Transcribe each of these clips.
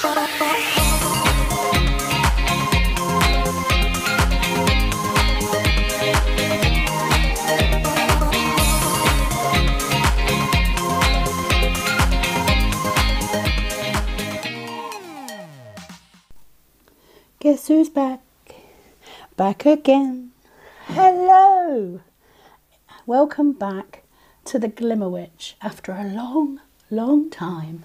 Guess who's back? Back again. Hello! Welcome back to the Glimmer Witch after a long time.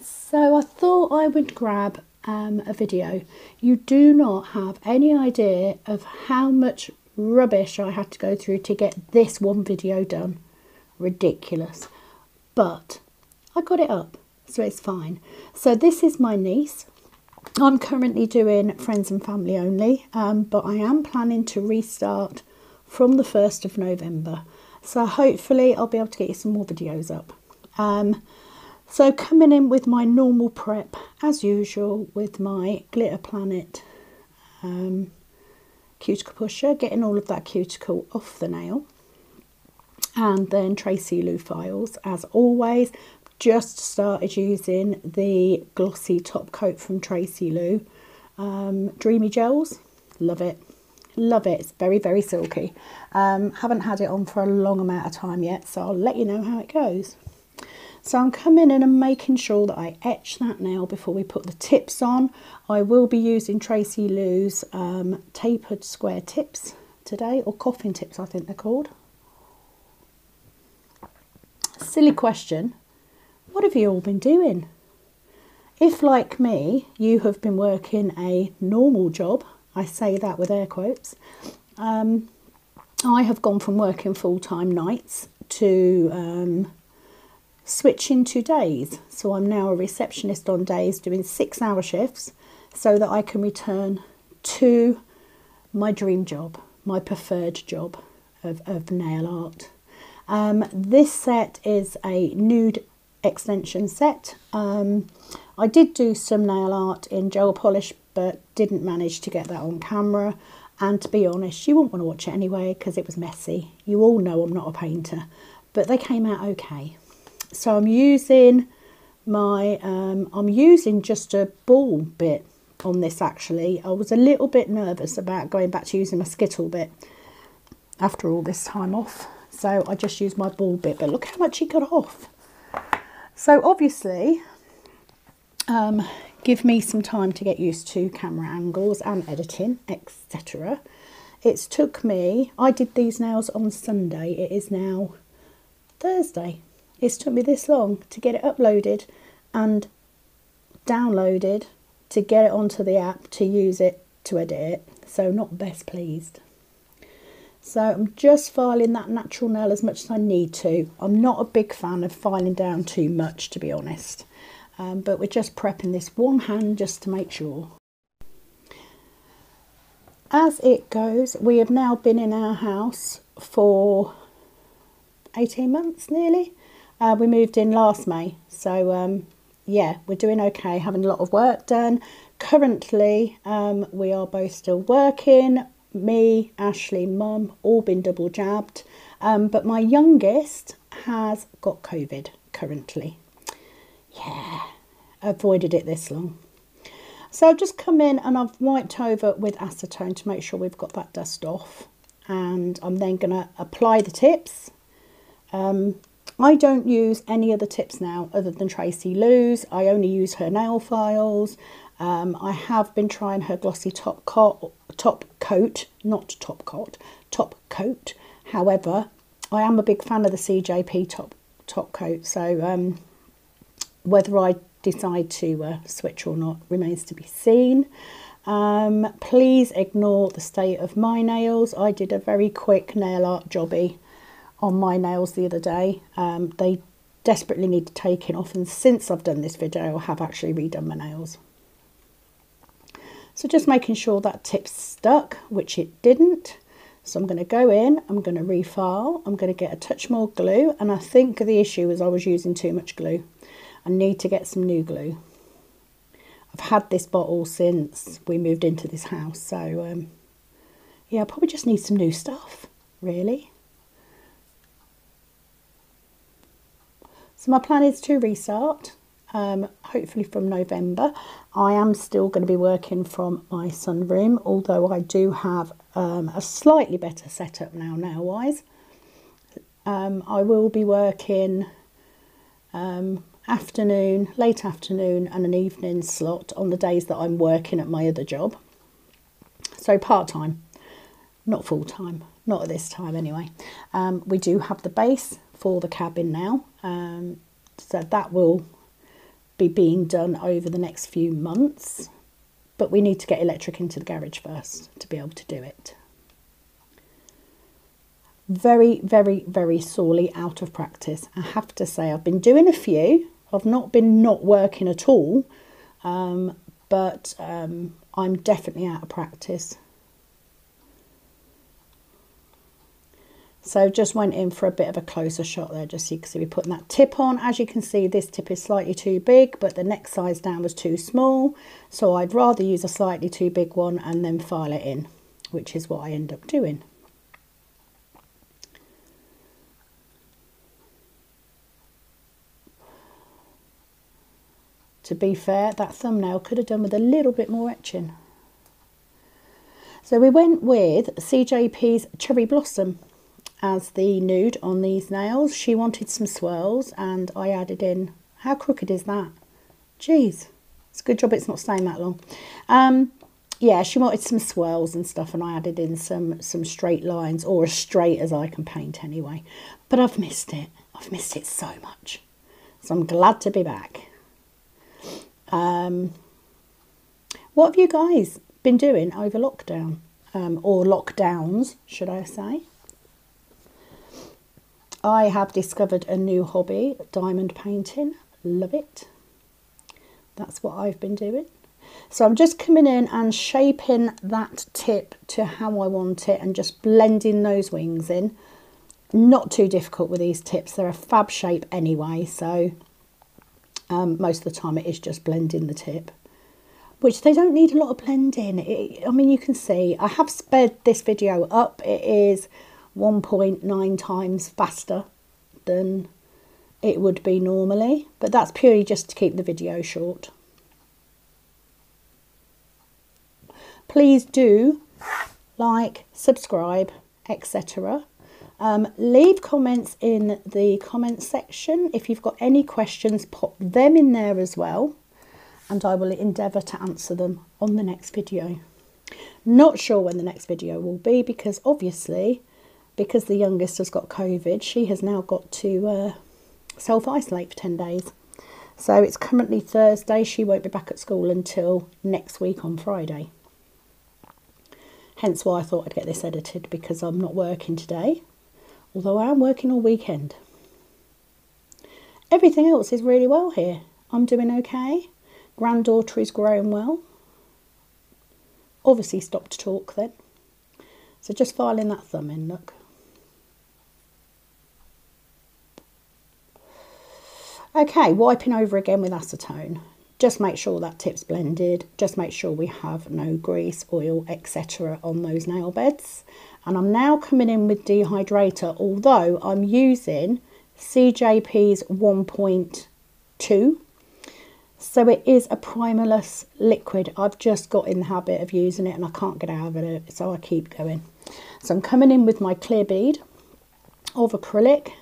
So I thought I would grab a video. You do not have any idea of how much rubbish I had to go through to get this one video done. Ridiculous. But I got it up, so it's fine. So this is my niece. I'm currently doing friends and family only, but I am planning to restart from the 1st of November. So hopefully I'll be able to get you some more videos up. So coming in with my normal prep, as usual, with my Glitter Planet cuticle pusher, getting all of that cuticle off the nail. And then Tracy Lou files, as always. Just started using the glossy top coat from Tracy Lou. Dreamy Gels, love it. Love it. It's very silky. Haven't had it on for a long amount of time yet, so I'll let you know how it goes. So I'm coming in and making sure that I etch that nail before we put the tips on. I will be using Tracy Lou's tapered square tips today, or coffin tips I think they're called. Silly question. What have you all been doing? If, like me, you have been working a normal job, I say that with air quotes, I have gone from working full-time nights to switching to days. So I'm now a receptionist on days doing 6-hour shifts so that I can return to my dream job, my preferred job of nail art. This set is a nude extension set. I did do some nail art in gel polish, but didn't manage to get that on camera, and to be honest, you wouldn't want to watch it anyway because it was messy. You all know I'm not a painter, but they came out okay. So I'm using my I'm using just a ball bit on this. Actually, I was a little bit nervous about going back to using my skittle bit after all this time off, so I just used my ball bit, but look how much it got off. So obviously, give me some time to get used to camera angles and editing, etc. It's took me, I did these nails on Sunday, it is now Thursday. It's took me this long to get it uploaded and downloaded, to get it onto the app, to use it, to edit it. So not best pleased. So I'm just filing that natural nail as much as I need to. I'm not a big fan of filing down too much, to be honest. But we're just prepping this one hand just to make sure. As it goes, we have now been in our house for 18 months nearly. We moved in last May. So yeah, we're doing okay, having a lot of work done. Currently, we are both still working. Me, Ashley, Mum, all been double jabbed, but my youngest has got COVID currently. Yeah, avoided it this long. So I've just come in and I've wiped over with acetone to make sure we've got that dust off, and I'm then going to apply the tips. I don't use any other tips now other than Tracy Lou's. I only use her nail files. I have been trying her glossy top coat. However, I am a big fan of the CJP top coat, so whether I decide to switch or not remains to be seen. Please ignore the state of my nails. I did a very quick nail art jobby on my nails the other day. They desperately need taking off, and since I've done this video I have actually redone my nails. So just making sure that tip's stuck, which it didn't. So I'm going to go in, I'm going to refile, I'm going to get a touch more glue, and I think the issue is I was using too much glue. I need to get some new glue. I've had this bottle since we moved into this house, so yeah, I probably just need some new stuff, really. So my plan is to restart. hopefully from November. I am still going to be working from my sunroom, although I do have a slightly better setup now nail-wise. I will be working afternoon, late afternoon and an evening slot on the days that I'm working at my other job. So part-time, not full-time, not at this time anyway. We do have the base for the cabin now, so that will be being done over the next few months, but we need to get electric into the garage first to be able to do it. Very, very, very sorely out of practice. I have to say, I've been doing a few. I've not been not working at all, but I'm definitely out of practice. So just went in for a bit of a closer shot there, just so you can see me putting that tip on. As you can see, this tip is slightly too big, but the next size down was too small. So I'd rather use a slightly too big one and then file it in, which is what I end up doing. To be fair, that thumbnail could have done with a little bit more etching. So we went with CJP's Cherry Blossom as the nude on these nails. She wanted some swirls and I added in, how crooked is that? Jeez, it's a good job it's not staying that long. Yeah, she wanted some swirls and stuff and I added in some straight lines, or as straight as I can paint anyway. But I've missed it. I've missed it so much. So I'm glad to be back. What have you guys been doing over lockdown, or lockdowns, should I say? I have discovered a new hobby, diamond painting. Love it. That's what I've been doing. So I'm just coming in and shaping that tip to how I want it and just blending those wings in. Not too difficult with these tips. They're a fab shape anyway, so most of the time it is just blending the tip, which they don't need a lot of blending. I mean, you can see I have sped this video up. It is 1.9 times faster than it would be normally, but that's purely just to keep the video short. Please do like, subscribe, etc. Leave comments in the comments section. If you've got any questions, pop them in there as well, and I will endeavour to answer them on the next video. Not sure when the next video will be, because obviously, because the youngest has got COVID, she has now got to self-isolate for 10 days. So it's currently Thursday. She won't be back at school until next week on Friday. Hence why I thought I'd get this edited, because I'm not working today. Although I am working all weekend. Everything else is really well here. I'm doing okay. Granddaughter is growing well. Obviously stopped to talk then. So just filing that thumb in, look. Okay, wiping over again with acetone. Just make sure that tip's blended. Just make sure we have no grease, oil, etc. on those nail beds. And I'm now coming in with dehydrator, although I'm using CJP's 1.2. So it is a primerless liquid. I've just got in the habit of using it and I can't get out of it, so I keep going. So I'm coming in with my clear bead of acrylic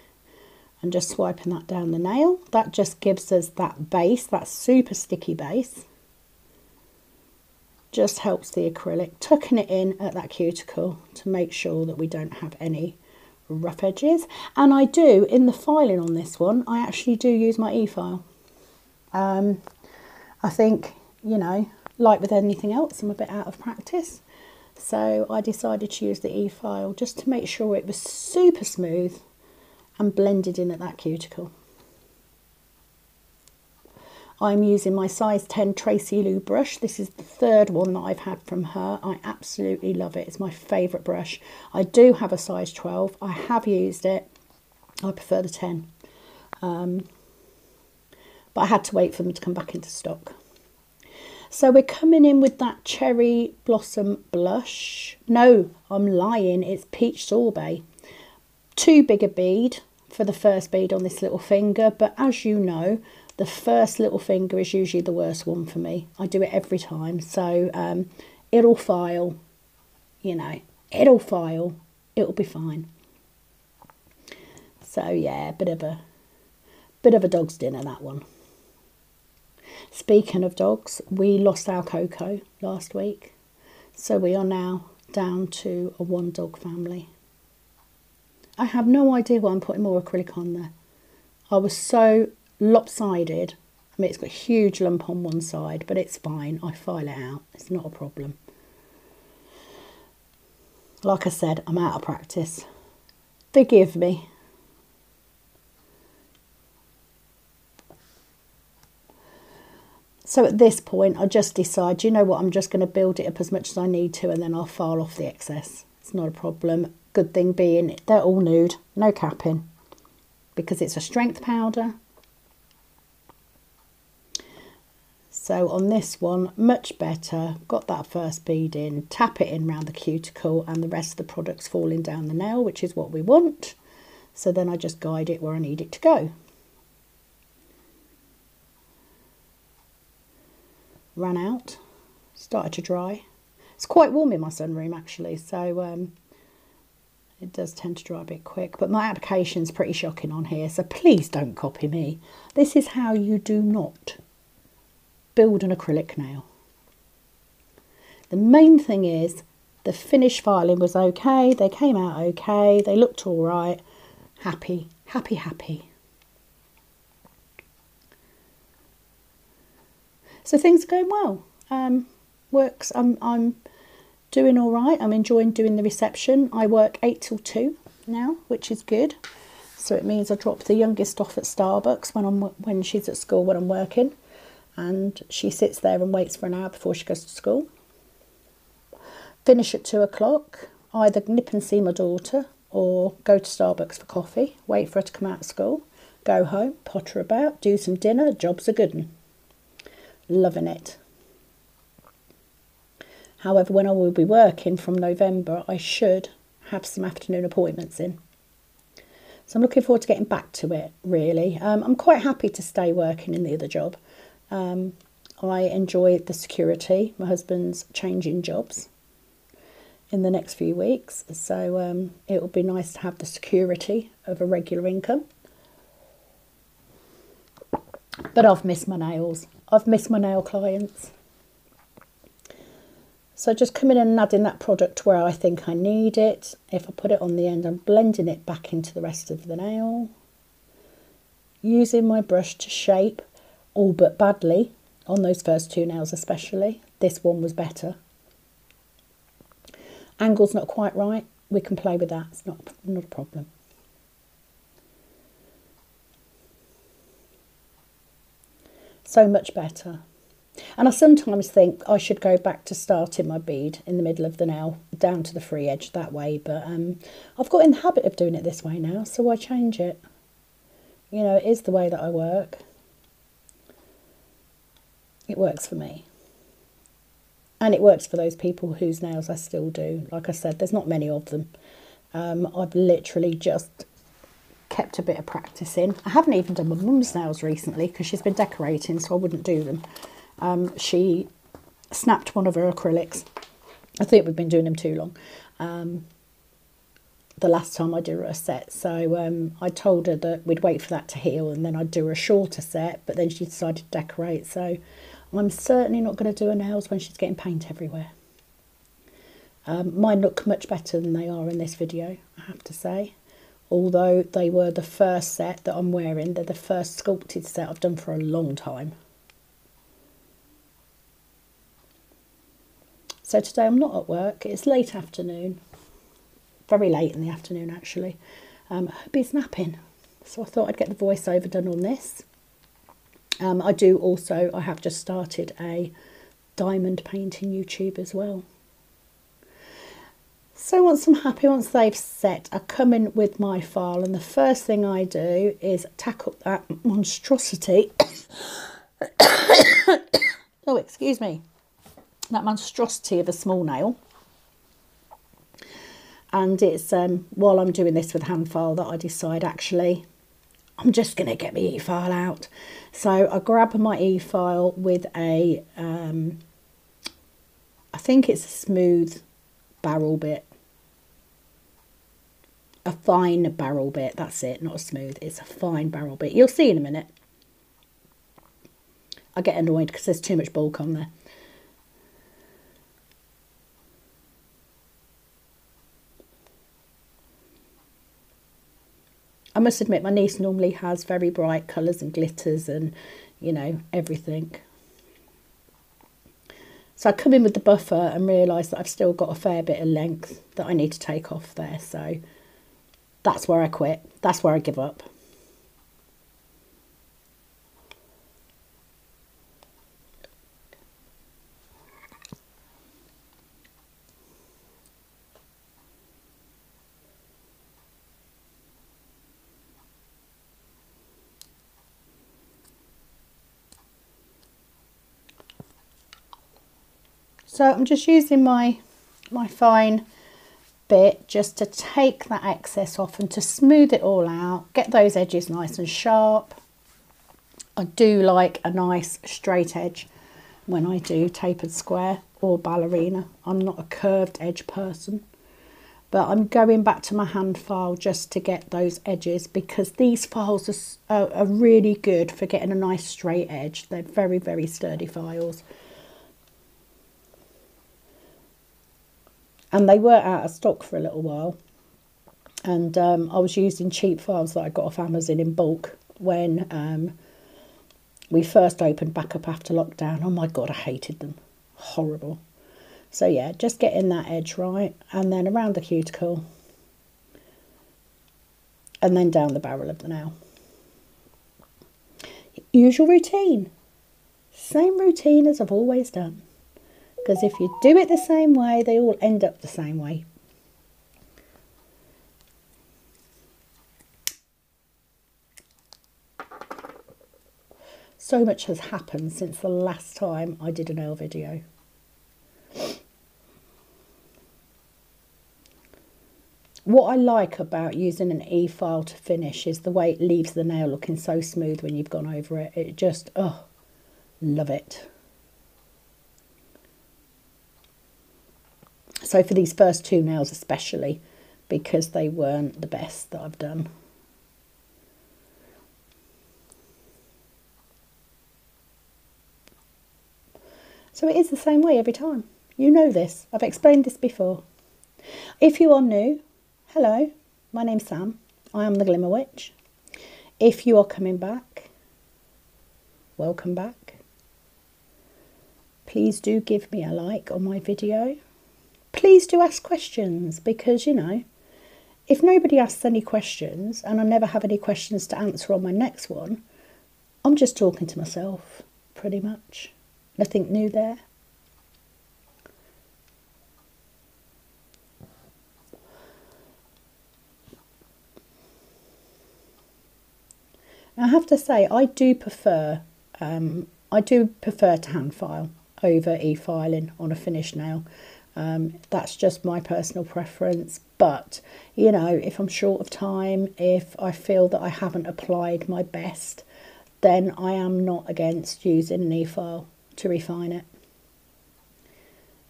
and just swiping that down the nail. That just gives us that base, that super sticky base. Just helps the acrylic, tucking it in at that cuticle to make sure that we don't have any rough edges. And I do, in the filing on this one, I actually do use my e-file. I think, you know, like with anything else, I'm a bit out of practice. So I decided to use the e-file just to make sure it was super smooth and blended in at that cuticle. I'm using my size 10 Tracy Lou brush. This is the third one that I've had from her. I absolutely love it. It's my favourite brush. I do have a size 12. I have used it. I prefer the 10. But I had to wait for them to come back into stock. So we're coming in with that Cherry Blossom blush. No, I'm lying. It's Peach Sorbet. Too big a bead for the first bead on this little finger. But as you know, The first little finger is usually the worst one for me. I do it every time. So it'll file, you know, it'll file. It'll be fine. So yeah, bit of a dog's dinner, that one. Speaking of dogs, we lost our Coco last week. So we are now down to a 1-dog family. I have no idea why I'm putting more acrylic on there. I was so lopsided. I mean, it's got a huge lump on one side, but it's fine. I file it out. It's not a problem. Like I said, I'm out of practice. Forgive me. So at this point, I just decide, you know what, I'm just going to build it up as much as I need to, and then I'll file off the excess. It's not a problem. Good thing being, they're all nude, no capping, because it's a strength powder. So on this one, much better. Got that first bead in, tap it in round the cuticle, and the rest of the product's falling down the nail, which is what we want. So then I just guide it where I need it to go. Ran out, started to dry. It's quite warm in my sunroom actually, so it does tend to dry a bit quick, but my application's pretty shocking on here, so please don't copy me. This is how you do not build an acrylic nail. The main thing is the finish filing was okay, they came out okay, they looked all right. Happy, happy, happy. So things are going well. Works. I'm doing all right. I'm enjoying doing the reception. I work 8 till 2 now, which is good. So it means I drop the youngest off at Starbucks when she's at school when I'm working, and she sits there and waits for an hour before she goes to school. Finish at 2 o'clock. Either nip and see my daughter or go to Starbucks for coffee. Wait for her to come out of school. Go home, potter about, do some dinner. Job's a good one. Loving it. However, when I will be working from November, I should have some afternoon appointments in. So I'm looking forward to getting back to it, really. I'm quite happy to stay working in the other job. I enjoy the security. My husband's changing jobs in the next few weeks. So it will be nice to have the security of a regular income. But I've missed my nails. I've missed my nail clients. So just coming in and adding that product where I think I need it. If I put it on the end, I'm blending it back into the rest of the nail. Using my brush to shape, all but badly, on those first 2 nails especially. This one was better. Angle's not quite right. We can play with that. It's not a problem. So much better. And I sometimes think I should go back to starting my bead in the middle of the nail down to the free edge that way, but I've got in the habit of doing it this way now, so why change it? You know, it is the way that I work. It works for me. And it works for those people whose nails I still do. Like I said, there's not many of them. I've literally just kept a bit of practice in. I haven't even done my mum's nails recently because she's been decorating, so I wouldn't do them. She snapped one of her acrylics. I think we've been doing them too long. The last time I did her a set, so I told her that we'd wait for that to heal and then I'd do her a shorter set, but then she decided to decorate, so I'm certainly not going to do her nails when she's getting paint everywhere. Mine look much better than they are in this video, I have to say. Although they were the first set that I'm wearing. They're the first sculpted set I've done for a long time. So today I'm not at work. It's late afternoon. Very late in the afternoon, actually. Hubby's napping. So I thought I'd get the voiceover done on this. I have just started a diamond painting YouTube as well. So once I'm happy, once they've set, I come in with my file and the first thing I do is tack up that monstrosity. Oh, excuse me. That monstrosity of a small nail. And it's while I'm doing this with hand file that I decide actually I'm just going to get my e-file out. So I grab my e-file with a, I think it's a smooth barrel bit. A fine barrel bit, that's it, not a smooth, it's a fine barrel bit. You'll see in a minute. I get annoyed because there's too much bulk on there. I must admit, my niece normally has very bright colours and glitters and, you know, everything. So I come in with the buffer and realise that I've still got a fair bit of length that I need to take off there. So that's where I quit. That's where I give up. So I'm just using my fine bit just to take that excess off and to smooth it all out, get those edges nice and sharp. I do like a nice straight edge when I do tapered square or ballerina. I'm not a curved edge person, but I'm going back to my hand file just to get those edges, because these files are really good for getting a nice straight edge. They're very, very sturdy files. And they were out of stock for a little while. And I was using cheap files that I got off Amazon in bulk when we first opened back up after lockdown. Oh my God, I hated them. Horrible. So yeah, just getting that edge right. And then around the cuticle. And then down the barrel of the nail. Usual routine. Same routine as I've always done. Because if you do it the same way, they all end up the same way. So much has happened since the last time I did a nail video. What I like about using an e-file to finish is the way it leaves the nail looking so smooth when you've gone over it. It just, oh, love it. So for these first two nails especially, because they weren't the best that I've done. So it is the same way every time. You know this. I've explained this before. If you are new, hello, my name's Sam. I am the Glimmer Witch. If you are coming back, welcome back. Please do give me a like on my video. Please do ask questions, because, you know, if nobody asks any questions and I never have any questions to answer on my next one, I'm just talking to myself, pretty much. Nothing new there. I have to say, I do prefer to hand file over e-filing on a finished nail. That's just my personal preference, but you know, if I'm short of time, if I feel that I haven't applied my best, then I am not against using an e-file to refine it,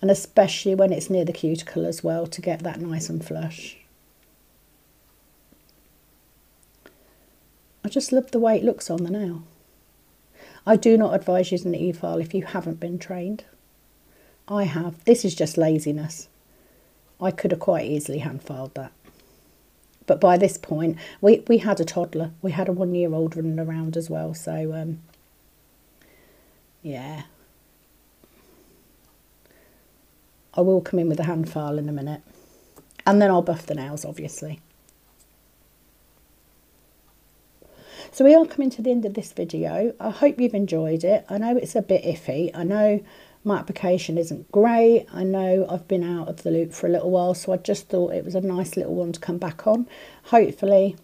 and especially when it's near the cuticle as well, to get that nice and flush. I just love the way it looks on the nail. I do not advise using the e-file if you haven't been trained. I have. This is just laziness. I could have quite easily hand filed that. But by this point, we had a toddler. We had a 1-year-old running around as well. So, yeah. I will come in with a hand file in a minute. And then I'll buff the nails, obviously. So we are coming to the end of this video. I hope you've enjoyed it. I know it's a bit iffy. I know my application isn't great. I know I've been out of the loop for a little while, so I just thought it was a nice little one to come back on. Hopefully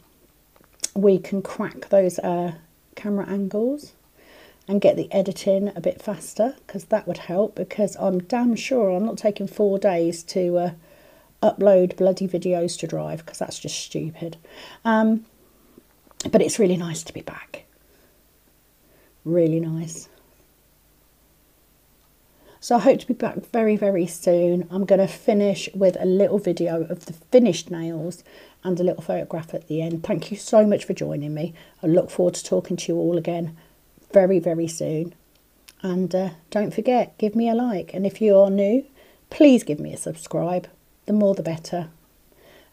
we can crack those camera angles and get the editing a bit faster, because that would help, because I'm damn sure I'm not taking 4 days to upload bloody videos to Drive, because that's just stupid. But it's really nice to be back. Really nice. So I hope to be back very, very soon. I'm going to finish with a little video of the finished nails and a little photograph at the end. Thank you so much for joining me. I look forward to talking to you all again very, very soon. And don't forget, give me a like. And if you are new, please give me a subscribe. The more the better.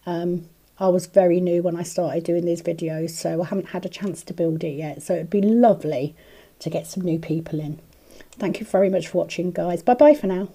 I was very new when I started doing these videos, so I haven't had a chance to build it yet. So it'd be lovely to get some new people in. Thank you very much for watching, guys. Bye bye for now.